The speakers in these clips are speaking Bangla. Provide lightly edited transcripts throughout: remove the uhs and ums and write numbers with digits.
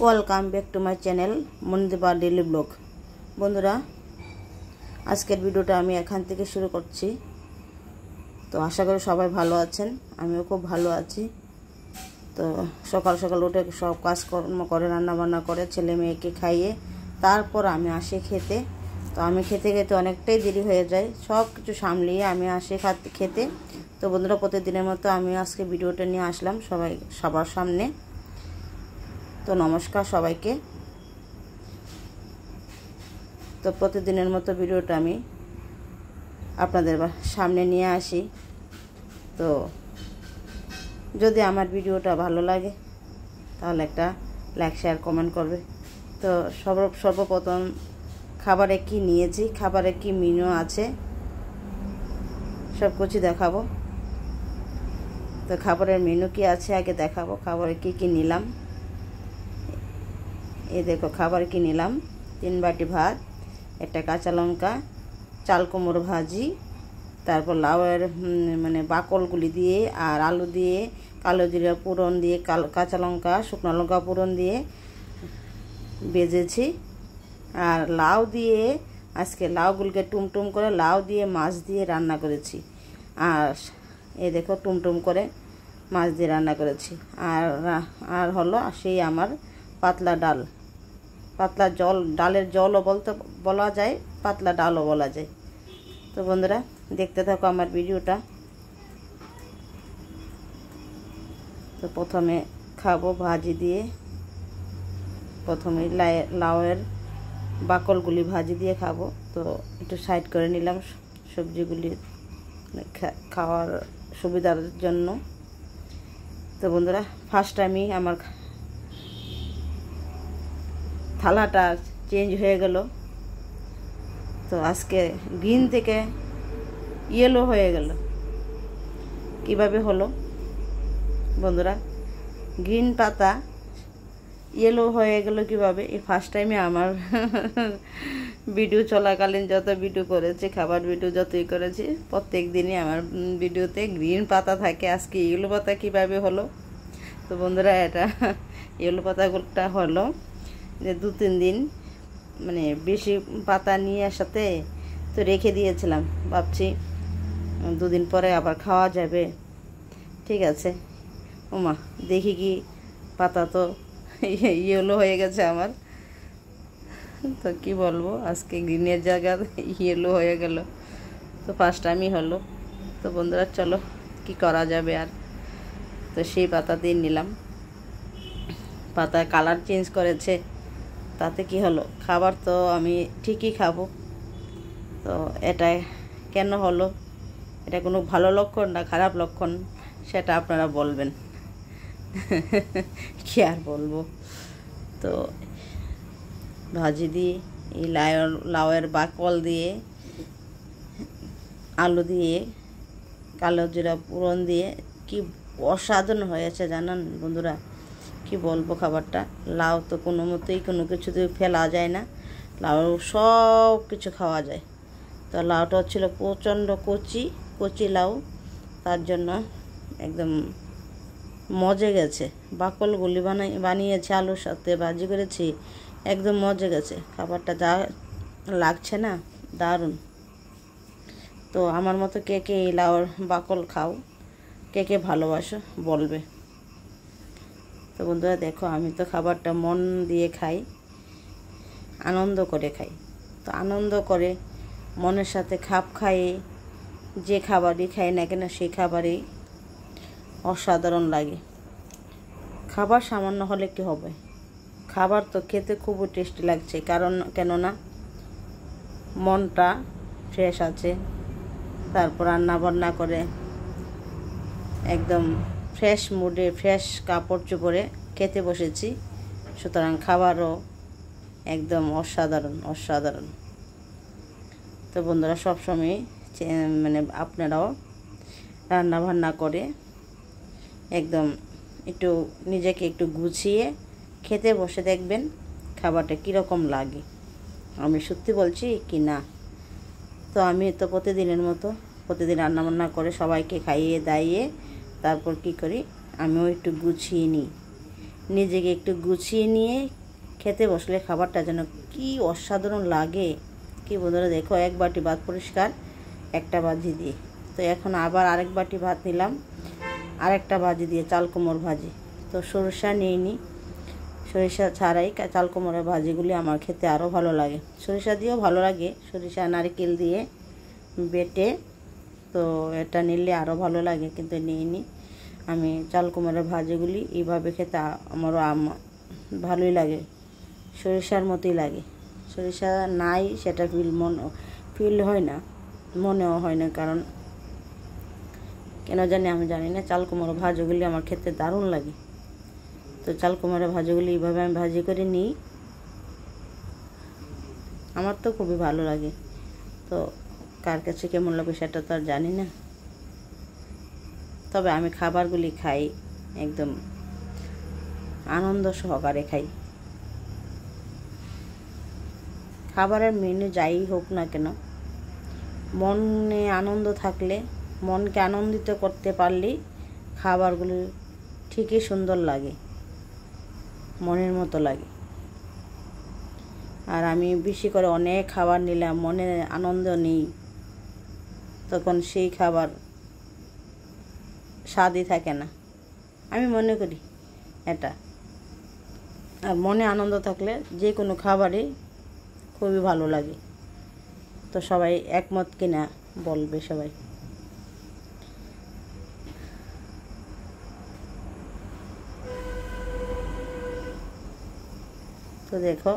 Welcome back to my channel Mandipa daily blog. বন্ধুরা, আজকের ভিডিওটা আমি এখান থেকে শুরু করছি। তো আশা করি সবাই ভালো আছেন, আমিও খুব ভালো আছি। তো সকাল সকাল উঠে সব কাজকর্ম করে, রান্নাবান্না করে ছেলে মেয়েকে খাইয়ে তারপর আমি আসি খেতে। তো আমি খেতে খেতে অনেকটাই দেরি হয়ে যায়, সব কিছু সামলিয়ে আমি আসি খেতে। তো বন্ধুরা, প্রতিদিনের মতো আমি আজকে ভিডিওটা নিয়ে আসলাম সবার সামনে। তো নমস্কার সবাইকে। তো প্রতিদিনের মতো ভিডিওটা আমি আপনাদের সামনে নিয়ে আসি। তো যদি আমার ভিডিওটা ভালো লাগে তাহলে একটা লাইক শেয়ার কমেন্ট করবে। তো সর্বপ্রথম খাবারে কি নিয়েছি, খাবারে কি মেনু আছে সব কিছু দেখাবো। তো খাবারের মেনু কি আছে আগে দেখাবো, খাবারে কি কি নিলাম। এই দেখো খাবার কি নিলাম, 3 বাটি ভাত, একটা কাঁচা লঙ্কা, চাল কুমড়ো ভাজি, তারপর লাউয়ের বাকলগুলি দিয়ে আর আলু দিয়ে কালো জিরা ফোড়ন দিয়ে কাঁচা লঙ্কা শুকনো লঙ্কা ফোড়ন দিয়ে ভেজেছি। আর লাউ দিয়ে আজকে লাউগুলিকে টুমটুম করে লাউ দিয়ে মাছ দিয়ে রান্না করেছি। আর এই দেখো টুমটুম করে মাছ দিয়ে রান্না করেছি। আর হলো সেই আমার পাতলা ডাল, পাতলা জল, ডালের জলও বলা যায়, পাতলা ডালও বলা যায়। তো বন্ধুরা, দেখতে থাকো আমার ভিডিওটা। তো প্রথমে খাবো ভাজি দিয়ে, প্রথমে লাউয়ের বাকলগুলি ভাজি দিয়ে খাবো। তো একটু সাইড করে নিলাম সবজিগুলি খাওয়ার সুবিধার জন্য। তো বন্ধুরা, ফার্স্ট আমি আমার থালাটা চেঞ্জ হয়ে গেল। তো আজকে গ্রিন থেকে ইয়েলো হয়ে গেল। কিভাবে হলো বন্ধুরা? গ্রিন পাতা ইয়েলো হয়ে গেল কিভাবে? এই ফার্স্ট টাইমে আমার ভিডিও চলাকালীন যত ভিডিও করেছি, খাবার ভিডিও যতই করেছি, প্রত্যেক দিনই আমার ভিডিওতে গ্রিন পাতা থাকে। আজকে ইয়েলো পাতা কিভাবে হলো? তো বন্ধুরা, এটা ইয়েলো পাতাগুলোটা হলো যে 2-3 দিন বেশি পাতা নিয়ে আসাতে তো রেখে দিয়েছিলাম। ভাবছি 2 দিন পরে আবার খাওয়া যাবে। ঠিক আছে, ওমা দেখি কি পাতা তো ইয়েলো হয়ে গেছে আমার। তো কি বলবো, আজকে গ্রিনের জায়গা ইয়েলো হয়ে গেল। তো ফার্স্ট টাইমই হলো। তো বন্ধুরা চলো, কি করা যাবে আর। তো সেই পাতা দিয়ে নিলাম, পাতা কালার চেঞ্জ করেছে, তাতে কি হলো, খাবার তো আমি ঠিকই খাবো। তো এটা কেন হলো, এটা কোনো ভালো লক্ষণ না খারাপ লক্ষণ সেটা আপনারা বলবেন। কি আর বলবো। তো ভাজি দিয়ে এই লাউয়ের বাকল দিয়ে আলু দিয়ে কালো জিরা ফোড়ন দিয়ে কি অসাধারণ হয়েছে জানেন বন্ধুরা। কি বলবো, খাবারটা লাউ তো কোনো মতেই কোনো কিছুতে ফেলা যায় না, লাউ সব কিছু খাওয়া যায়। তো লাউটা ছিল প্রচণ্ড কচি লাউ, তার জন্য একদম মজে গেছে। বাকলগুলি বানিয়েছি, আলুর সাথে ভাজি করেছি, একদম মজে গেছে। খাবারটা যা লাগছে না, দারুণ। তো আমার মতো কে কে এই লাউর বাকল খাও, কে কে ভালোবাসো বলবে। তো বন্ধুরা দেখো, আমি তো খাবারটা মন দিয়ে খাই, আনন্দ করে খাই। তো আনন্দ করে মনের সাথে খাপ খাইয়ে যে খাবারই খাই না কেন, সেই খাবারই অসাধারণ লাগে। খাবার সামান্য হলে কি হবে, খাবার তো খেতে খুবই টেস্টি লাগছে। কেননা মনটা ফ্রেশ আছে, তারপর রান্নাবান্না করে একদম ফ্রেশ মুডে ফ্রেশ কাপড় চোপড়ে খেতে বসেছি। সুতরাং খাবারও একদম অসাধারণ। তো বন্ধুরা, সবসময় আপনারাও রান্নাবান্না করে একদম নিজেকে একটু গুছিয়ে খেতে বসে দেখবেন খাবারটা কীরকম লাগে। আমি সত্যি বলছি কি না। তো আমি তো প্রতিদিন রান্নাবান্না করে সবাইকে খাইয়ে দাইয়ে তারপর কি করি, আমিও একটু গুছিয়ে নিই। নিজেকে একটু গুছিয়ে নিয়ে খেতে বসলে খাবারটা যেন কি অসাধারণ লাগে। কি বন্ধুরা দেখো, এক বাটি ভাত পরিষ্কার একটা ভাজি দিয়ে। তো এখন আবার আরেক বাটি ভাত নিলাম আরেকটা ভাজি দিয়ে, চাল কুমড়োর ভাজি। তো সরিষা নিয়ে নিই, সরিষা ছাড়াই চাল কুমড়োর ভাজিগুলি আমার খেতে আরও ভালো লাগে। সরিষা দিয়েও ভালো লাগে, সরিষা নারকেল দিয়ে বেটে, তো এটা নিলে আরও ভালো লাগে, কিন্তু নিয়ে নিই। আমি চাল কুমড়োর ভাজিগুলি এইভাবে খেতে আমারও ভালোই লাগে, সরিষার মতোই লাগে। সরিষা নাই সেটা ফিল হয় না, মনেও হয় না, কারণ কেন জানি আমি জানি না, চাল কুমড়ো ভাজিগুলি আমার খেতে দারুণ লাগে। তো চাল কুমড়ো ভাজিগুলি এইভাবে আমি ভাজি করে নিই, আমার তো খুবই ভালো লাগে। তো কার কাছে কেমন লাগে সেটা তো আর জানি না, তবে আমি খাবারগুলি খাই একদম আনন্দ সহকারে খাই। খাবারের মেনু যাই হোক না কেন, মনে আনন্দ থাকলে, মনকে আনন্দিত করতে পারলেই খাবারগুলো ঠিকই সুন্দর লাগে, মনের মতো লাগে। আর আমি বেশি করে অনেক খাবার নিলাম, মনে আনন্দ নেই, তখন সেই খাবার স্বাদই থাকে না, আমি মনে করি এটা। আর মনে আনন্দ থাকলে যে কোনো খাবারই খুবই ভালো লাগে। তো সবাই একমত কিনা বলবে সবাই। তো দেখো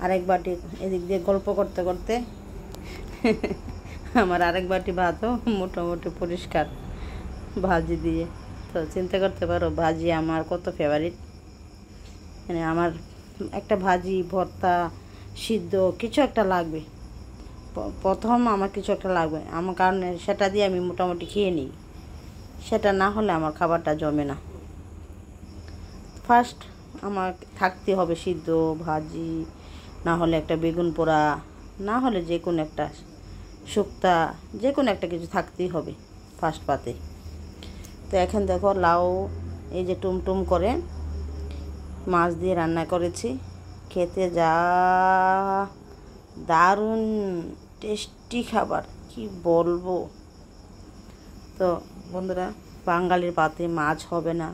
আরেক বাটি, এদিক দিয়ে গল্প করতে করতে আমার আরেক বাটি ভাতও মোটামুটি পরিষ্কার ভাজি দিয়ে। তো চিন্তা করতে পারো ভাজি আমার কত ফেভারিট। মানে আমার একটা ভাজি, ভর্তা, সিদ্ধ কিছু একটা লাগবে, প্রথম আমার কিছু একটা লাগবে আমার, কারণ সেটা দিয়ে আমি মোটামুটি খেয়ে নিই। সেটা না হলে আমার খাবারটা জমে না। ফার্স্ট আমার থাকতে হবে সিদ্ধ, ভাজি, না হলে একটা বেগুন পোড়া, না হলে যে কোনো একটা শুক্তা, যে কোনো একটা কিছু থাকতেই হবে ফার্স্ট পাতে। তো এখন দেখো লাউ এই যে টুমটুম করে মাছ দিয়ে রান্না করেছি, খেতে যা দারুণ টেস্টি খাবার, কি বলবো। তো বন্ধুরা, বাঙালির পাতে মাছ হবে না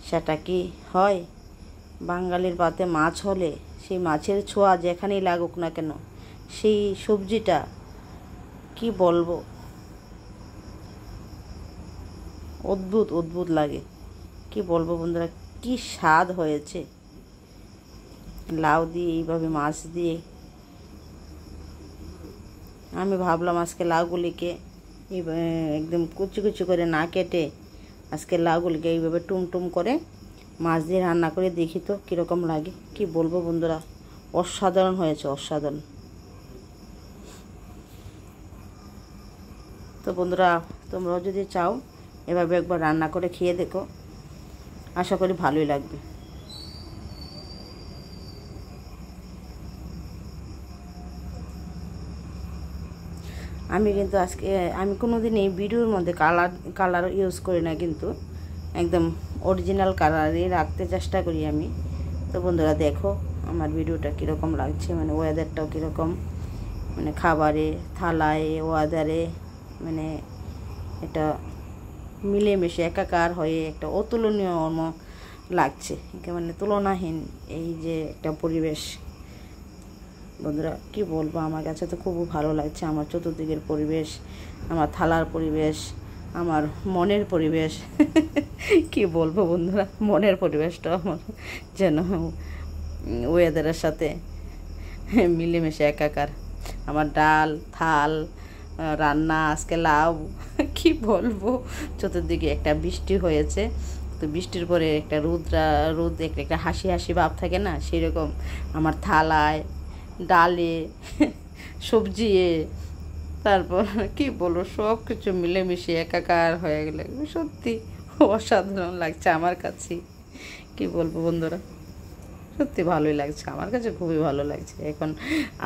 সেটা কি হয়? বাঙালির পাতে মাছ হলে সেই মাছের ছোঁয়া যেখানেই লাগুক না কেন, সেই সবজিটা কি বলবো, অদ্ভুত অদ্ভুত লাগে। কি বলবো বন্ধুরা, কি স্বাদ হয়েছে লাউ দিয়ে, এইভাবে মাছ দিয়ে। আমি ভাবলাম আজকে লাউগুলিকে একদম কুচি কুচি করে না কেটে, আজকে লাউগুলিকে এইভাবে টুমটুম করে মাছ দিয়ে রান্না করে দেখি তো কীরকম লাগে। কি বলবো বন্ধুরা, অসাধারণ হয়েছে, অসাধারণ। তো বন্ধুরা, তোমরাও যদি চাও এভাবে একবার রান্না করে খেয়ে দেখো, আশা করি ভালোই লাগবে। আমি কিন্তু আজকে কোনো দিন এই ভিডিওর মধ্যে কালার ইউজ করি না, কিন্তু একদম অরিজিনাল কালারই রাখতে চেষ্টা করি আমি। তো বন্ধুরা দেখো আমার ভিডিওটা কীরকম লাগছে, মানে ওয়েদারটাও কীরকম, মানে খাবারে, থালায়, ওয়েদারে, মানে এটা মিলেমিশে একাকার হয়ে একটা অতুলনীয় লাগছে, মানে তুলনাহীন এই যে একটা পরিবেশ। বন্ধুরা কি বলবো, আমার কাছে তো খুব ভালো লাগছে আমার চতুর্দিকের পরিবেশ, আমার থালার পরিবেশ, আমার মনের পরিবেশ। কি বলবো বন্ধুরা, মনের পরিবেশটা আমার যেন ওয়েদারের সাথে মিলেমিশে একাকার। আমার ডাল, থাল, রান্না, আজকে লাউ, কি বলবো। চতুর্দিকে একটা বৃষ্টি হয়েছে, তো বৃষ্টির পরে একটা রোদ একটা হাসি হাসি ভাব থাকে না, সেরকম আমার থালায়, ডালে, সবজি, তারপর কি বলবো, সব কিছু মিলেমিশে একাকার হয়ে গেলে সত্যি অসাধারণ লাগছে আমার কাছে। কি বলবো বন্ধুরা, সত্যি ভালোই লাগছে, আমার কাছে খুবই ভালো লাগছে। এখন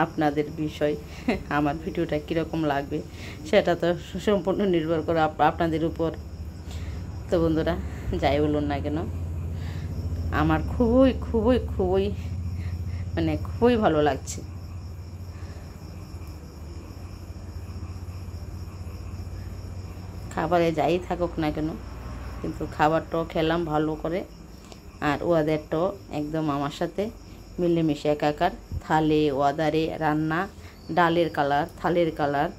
আপনাদের বিষয়, আমার ভিডিওটা কীরকম লাগবে সেটা তো সম্পূর্ণ নির্ভর করে আপনাদের উপর। তো বন্ধুরা যাই বলুন না কেন, আমার খুবই খুবই খুবই মানে খুবই ভালো লাগছে। খাবারে যাই থাকুক না কেন, কিন্তু খাবারটাও খেলাম ভালো করে, আর ওয়াদারটাও একদম আমার সাথে মিলেমিশে একাকার। থালে ওয়াদারে রান্না, ডালের কালার, থালের কালার,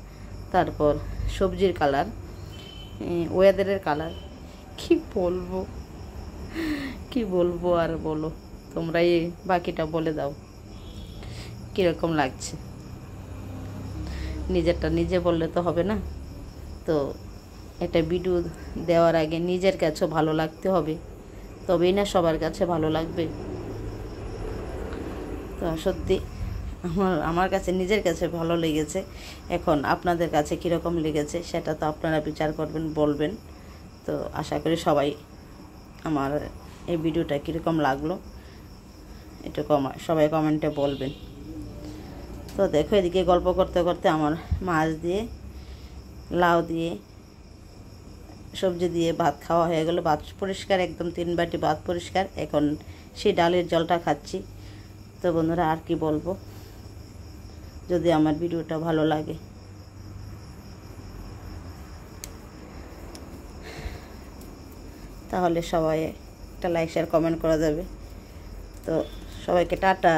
তারপর সবজির কালার, ওয়েদারের কালার, কি বলবো কি বলবো আর বলো, তোমরাই বাকিটা বলে দাও কীরকম লাগছে। নিজেরটা নিজে বললে তো হবে না, তো একটা ভিডিও দেওয়ার আগে নিজের কাছেও ভালো লাগতে হবে, তবেই না সবার কাছে ভালো লাগবে। তো সত্যি আমার কাছে নিজের কাছে ভালো লেগেছে। এখন আপনাদের কাছে কীরকম লেগেছে সেটা তো আপনারা বিচার করবেন, বলবেন। তো আশা করি সবাই আমার এই ভিডিওটা কীরকম লাগলো একটু সবাই কমেন্টে বলবেন। তো দেখো, এদিকে গল্প করতে করতে আমার মাছ দিয়ে, লাউ দিয়ে, সবজি দিয়ে ভাত খাওয়া হয়ে গেল। ভাত পরিষ্কার, একদম 3 বাটি ভাত পরিষ্কার। এখন সেই ডালের জলটা খাচ্ছি। তো বন্ধুরা, আর কি বলবো, যদি আমার ভিডিওটা ভালো লাগে তাহলে সবাই একটা লাইক শেয়ার কমেন্ট করা যাবে। তো সবাইকে টাটা।